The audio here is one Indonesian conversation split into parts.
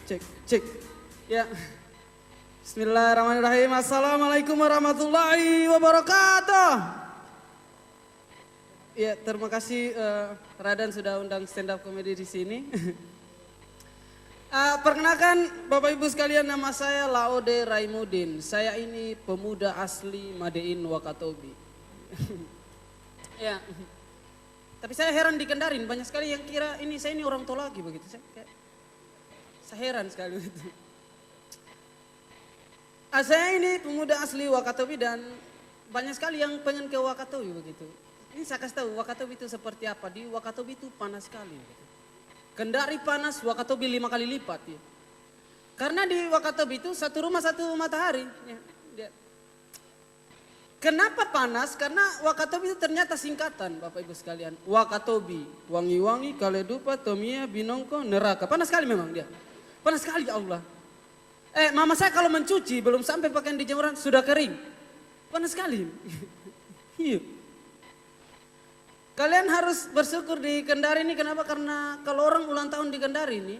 Cek, cek. Ya. Bismillahirrahmanirrahim. Assalamualaikum warahmatullahi wabarakatuh. Ya, terima kasih Radan sudah undang stand up comedy di sini. Perkenalkan Bapak Ibu sekalian, nama saya Laode Raimudin. Saya ini pemuda asli Madein Wakatobi. Ya. Tapi saya heran di Kendarin, banyak sekali yang kira saya ini orang Tolaki begitu. Saya heran sekali begitu. Saya ini pemuda asli Wakatobi dan banyak sekali yang pengen ke Wakatobi begitu. Ini saya kasih tahu Wakatobi itu seperti apa. Di Wakatobi itu panas sekali. Begitu. Kendari panas, Wakatobi 5 kali lipat. Ya. Karena di Wakatobi itu satu rumah satu matahari. Ya. Kenapa panas? Karena Wakatobi itu ternyata singkatan Bapak Ibu sekalian. Wakatobi, wangi-wangi, kaledupa, tomia, binongko, neraka. Panas sekali memang dia. Panas sekali ya Allah. Mama saya kalau mencuci belum sampai pakaian di jemuran sudah kering. Panas sekali. Iya. Kalian harus bersyukur di Kendari ini, kenapa? Karena kalau orang ulang tahun di Kendari ini,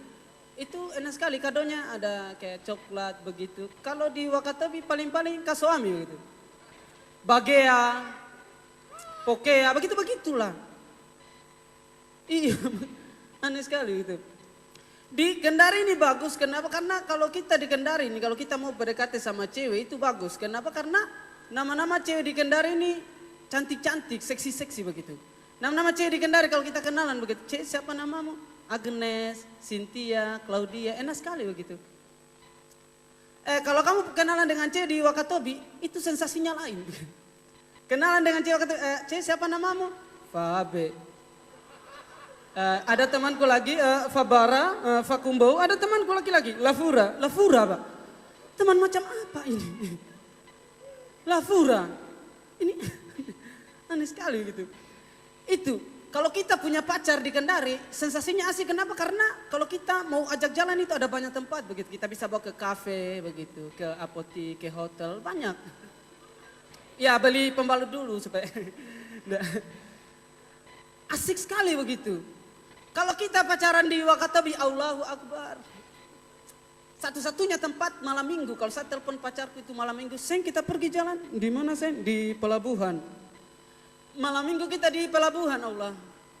itu enak sekali kadonya, ada kayak coklat begitu. Kalau di Wakatobi paling-paling kasuami gitu. Bagea, pokea, begitu-begitulah. Iya, aneh sekali gitu. Di Kendari ini bagus, kenapa? Karena kalau kita di Kendari ini, kalau kita mau PDKT sama cewek itu bagus. Kenapa? Karena nama-nama cewek di Kendari ini cantik-cantik, seksi-seksi begitu. Nama-nama cewek di Kendari kalau kita kenalan begitu. Cewek siapa namamu? Agnes, Cynthia, Claudia, enak sekali begitu. Kalau kamu kenalan dengan cewek di Wakatobi, itu sensasinya lain. Kenalan dengan cewek Wakatobi, cewek siapa namamu? Fabe. Ada temanku lagi, Fabara, Fakumbo, ada temanku lagi, Lafura, Pak. Teman macam apa ini? Lafura. Ini aneh sekali gitu. Itu, kalau kita punya pacar di Kendari, sensasinya asik. Kenapa? Karena kalau kita mau ajak jalan itu ada banyak tempat begitu. Kita bisa bawa ke kafe begitu, ke apotik, ke hotel, banyak. Ya beli pembalut dulu supaya asik sekali begitu. Kalau kita pacaran di Wakatobi, Allahu Akbar. Satu-satunya tempat malam minggu, kalau saya telepon pacarku itu malam minggu, Seng kita pergi jalan. Di mana Seng? Di pelabuhan. Malam minggu kita di pelabuhan, Allah.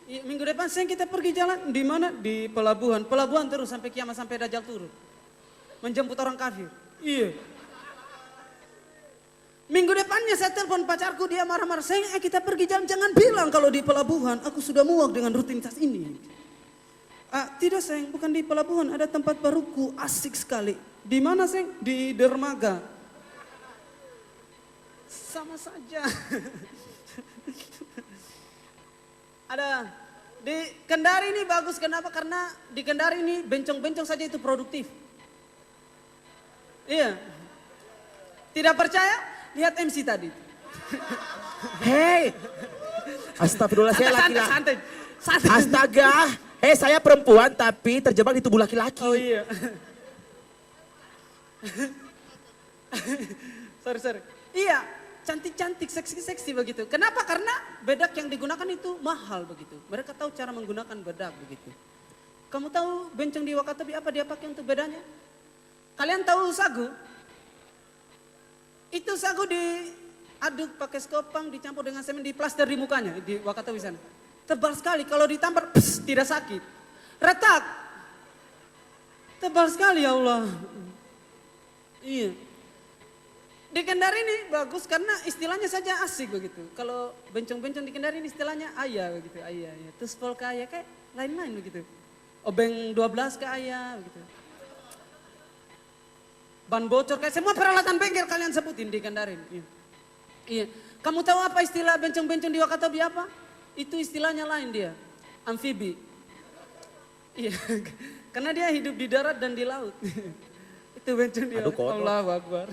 Minggu depan Seng kita pergi jalan. Di mana? Di pelabuhan. Pelabuhan terus sampai kiamat, sampai Dajjal turun. Menjemput orang kafir. Iya. Minggu depannya saya telepon pacarku, dia marah-marah. Seng kita pergi jalan, jangan bilang kalau di pelabuhan. Aku sudah muak dengan rutinitas ini. Tidak Seng, bukan di pelabuhan, ada tempat baruku, asik sekali. Di mana Seng? Di dermaga. Sama saja. Ada di Kendari ini bagus, kenapa? Karena di Kendari ini bencong-bencong saja itu produktif. Iya. Tidak percaya? Lihat MC tadi. Hei, astagfirullah, saya laki-laki. Santai. Astaga, saya perempuan tapi terjebak di tubuh laki-laki. Oh iya. Sorry. Iya, cantik-cantik, seksi-seksi begitu. Kenapa? Karena bedak yang digunakan itu mahal begitu. Mereka tahu cara menggunakan bedak begitu. Kamu tahu bencong di Wakatobi apa dia pakai untuk bedanya? Kalian tahu sagu? Itu sagu diaduk pakai skopang, dicampur dengan semen, diplaster di mukanya di Wakatobi sana. Tebal sekali, kalau ditampar tidak sakit. Retak. Tebal sekali ya Allah. Iya. Di Kendari ini bagus karena istilahnya saja asik begitu. Kalau bencong-bencong di Kendari ini istilahnya ayah begitu, ayah. Ya. Terus pol ke ayah kayak lain-lain begitu. Obeng 12 ke ayah begitu. Ban bocor kayak semua peralatan bengkel kalian sebutin di Kendari. Iya. Kamu tahu apa istilah bencong-bencong di Wakatobi apa? Itu istilahnya lain dia. Amfibi. Iya. Karena dia hidup di darat dan di laut. Itu bencong dia. Allahu Akbar.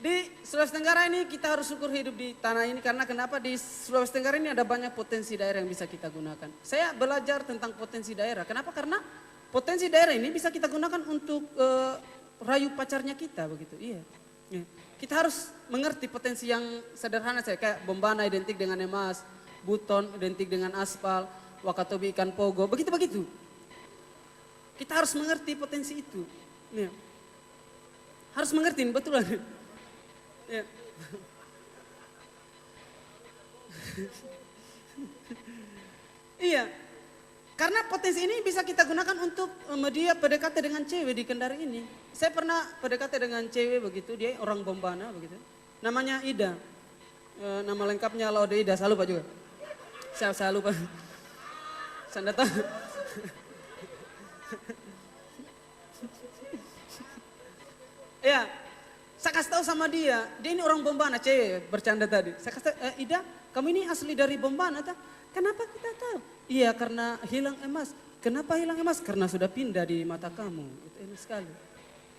Di Sulawesi Tenggara ini kita harus syukur hidup di tanah ini karena kenapa? Di Sulawesi Tenggara ini ada banyak potensi daerah yang bisa kita gunakan. Saya belajar tentang potensi daerah. Kenapa? Karena potensi daerah ini bisa kita gunakan untuk rayu pacarnya kita begitu. Iya. Kita harus mengerti potensi yang sederhana saya kayak Bombana identik dengan emas, Buton identik dengan aspal, Wakatobi ikan pogo, begitu-begitu. Kita harus mengerti potensi itu. Ya. Harus mengerti, betul kan? Ya. Iya, karena potensi ini bisa kita gunakan untuk media PDKT dengan cewek di Kendari ini. Saya pernah PDKT dengan cewek begitu, dia orang Bombana begitu. Namanya Ida, nama lengkapnya Laude Ida, saya lupa juga. Saya lupa. Saya datang. Ya, saya kasih tahu sama dia ini orang Bombana, cewek bercanda tadi. Saya kasih tahu, Ida, kamu ini asli dari Bombana, tak? Kenapa kita tahu? Iya, karena hilang emas. Kenapa hilang emas? Karena sudah pindah di mata kamu. Itu enak sekali.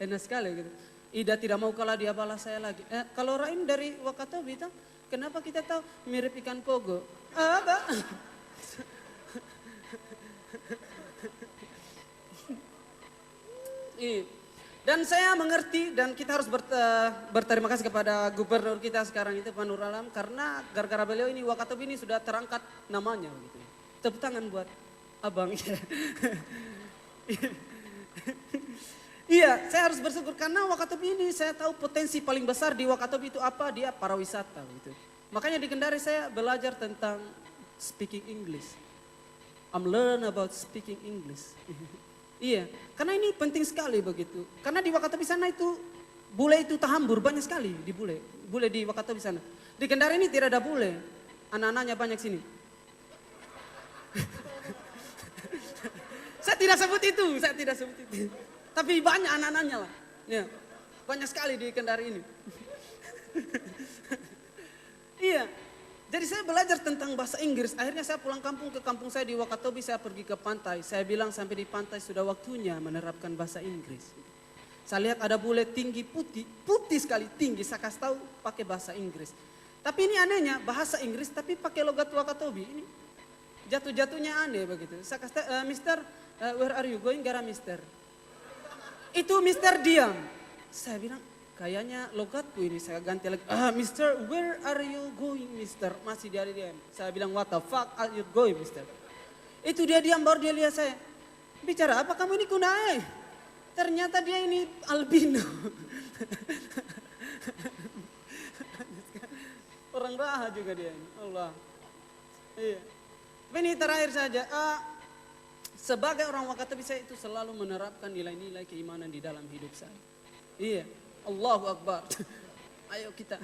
Enak sekali gitu. Ida tidak mau kalah, dia balas saya lagi. Kalau Raim dari Wakatobi, tak? Kenapa kita tahu mirip ikan pogo? Apa? Iya. Dan saya mengerti dan kita harus berterima kasih kepada gubernur kita sekarang itu Pak Nur Alam karena gara-gara beliau ini Wakatobi ini sudah terangkat namanya gitu. Tepuk tangan buat abang. Iya, saya harus bersyukur karena Wakatobi ini saya tahu potensi paling besar di Wakatobi itu apa? Dia pariwisata gitu. Makanya di Kendari saya belajar tentang speaking English. I'm learn about speaking English. Iya, karena ini penting sekali begitu. Karena di Wakatobi sana itu bule itu tahambur banyak sekali di bule di Wakatobi sana. Di Kendari ini tidak ada bule, anak-anaknya banyak sini. Saya tidak sebut itu. Tapi banyak anak-anaknya lah. Ya, banyak sekali di Kendari ini. Iya. Jadi saya belajar tentang bahasa Inggris, akhirnya saya pulang kampung ke kampung saya di Wakatobi, saya pergi ke pantai. Saya bilang sampai di pantai sudah waktunya menerapkan bahasa Inggris. Saya lihat ada bule tinggi putih sekali tinggi, saya kasih tahu pakai bahasa Inggris. Tapi ini anehnya bahasa Inggris tapi pakai logat Wakatobi. Ini jatuh-jatuhnya aneh begitu. Saya kasih tahu, Mister, where are you going? Gara Mister. Itu Mister diam. Saya bilang, kayaknya logatku ini saya ganti lagi. Mister, where are you going, Mister? Masih dia diam. Saya bilang, what the fuck are you going, Mister? Itu dia diam, baru dia lihat saya. Bicara apa kamu ini kunai? Ternyata dia ini albino. Orang Raha juga dia ini. Allah. Iya. Ini terakhir saja. Sebagai orang Wakatobi saya itu selalu menerapkan nilai-nilai keimanan di dalam hidup saya. Iya. Allahu Akbar. Ayo kita.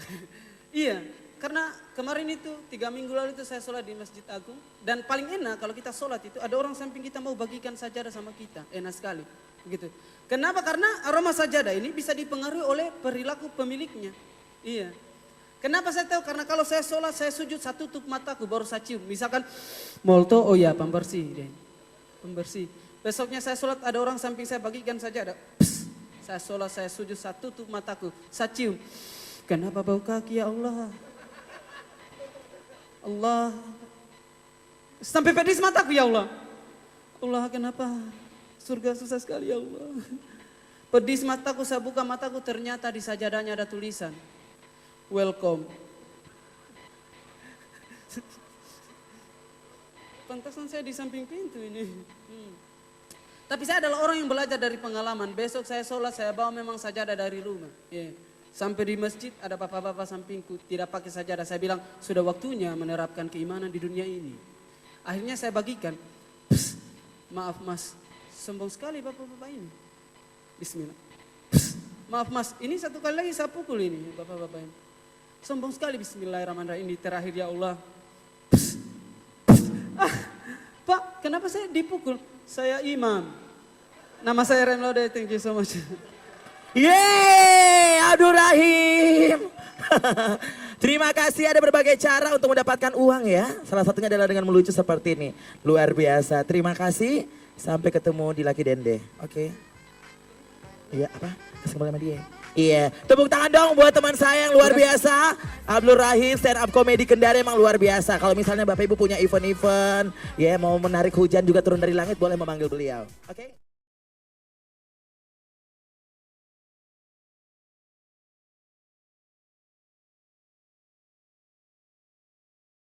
Iya, karena kemarin itu 3 minggu lalu itu saya sholat di Masjid Agung. Dan paling enak kalau kita sholat itu ada orang samping kita mau bagikan sajadah sama kita. Enak sekali. Begitu. Kenapa? Karena aroma sajadah ini bisa dipengaruhi oleh perilaku pemiliknya. Iya. Kenapa saya tahu? Karena kalau saya sholat, saya sujud, saya tutup mataku baru saya cium. Misalkan molto, oh ya pembersih. Pembersih. Besoknya saya sholat ada orang samping saya bagikan sajadah. Saya sholat, saya sujud, saya tutup mataku, saya cium. Kenapa bau kaki ya Allah? Allah. Sampai pedis mataku ya Allah. Allah kenapa? Surga susah sekali ya Allah. Pedis mataku, saya buka mataku ternyata di sajadahnya ada tulisan. Welcome. Pantasan saya di samping pintu ini. Tapi saya adalah orang yang belajar dari pengalaman. Besok saya sholat, saya bawa memang sajadah dari rumah. Yeah. Sampai di masjid ada bapak-bapak sampingku, tidak pakai sajadah. Saya bilang, sudah waktunya menerapkan keimanan di dunia ini. Akhirnya saya bagikan. Psst, maaf mas, sombong sekali bapak-bapak ini. Bismillah. Psst, maaf mas, ini satu kali lagi saya pukul ini bapak-bapak ini. Sombong sekali, bismillahirrahmanirrahim. Ini terakhir ya Allah. Psst, psst. Pak, kenapa saya dipukul? Saya imam. Nama saya Rem Laude, thank you so much. Yeay, Abdul Rahim. Terima kasih, ada berbagai cara untuk mendapatkan uang ya. Salah satunya adalah dengan melucu seperti ini. Luar biasa, terima kasih. Sampai ketemu di Lucky Dende, oke? Iya, apa? Kasih kembali sama dia. Iya, tepuk tangan dong buat teman saya yang luar biasa. Abdul Rahim, stand up comedy Kendari emang luar biasa. Kalau misalnya Bapak Ibu punya event-event, ya mau menarik hujan juga turun dari langit, boleh memanggil beliau. Oke?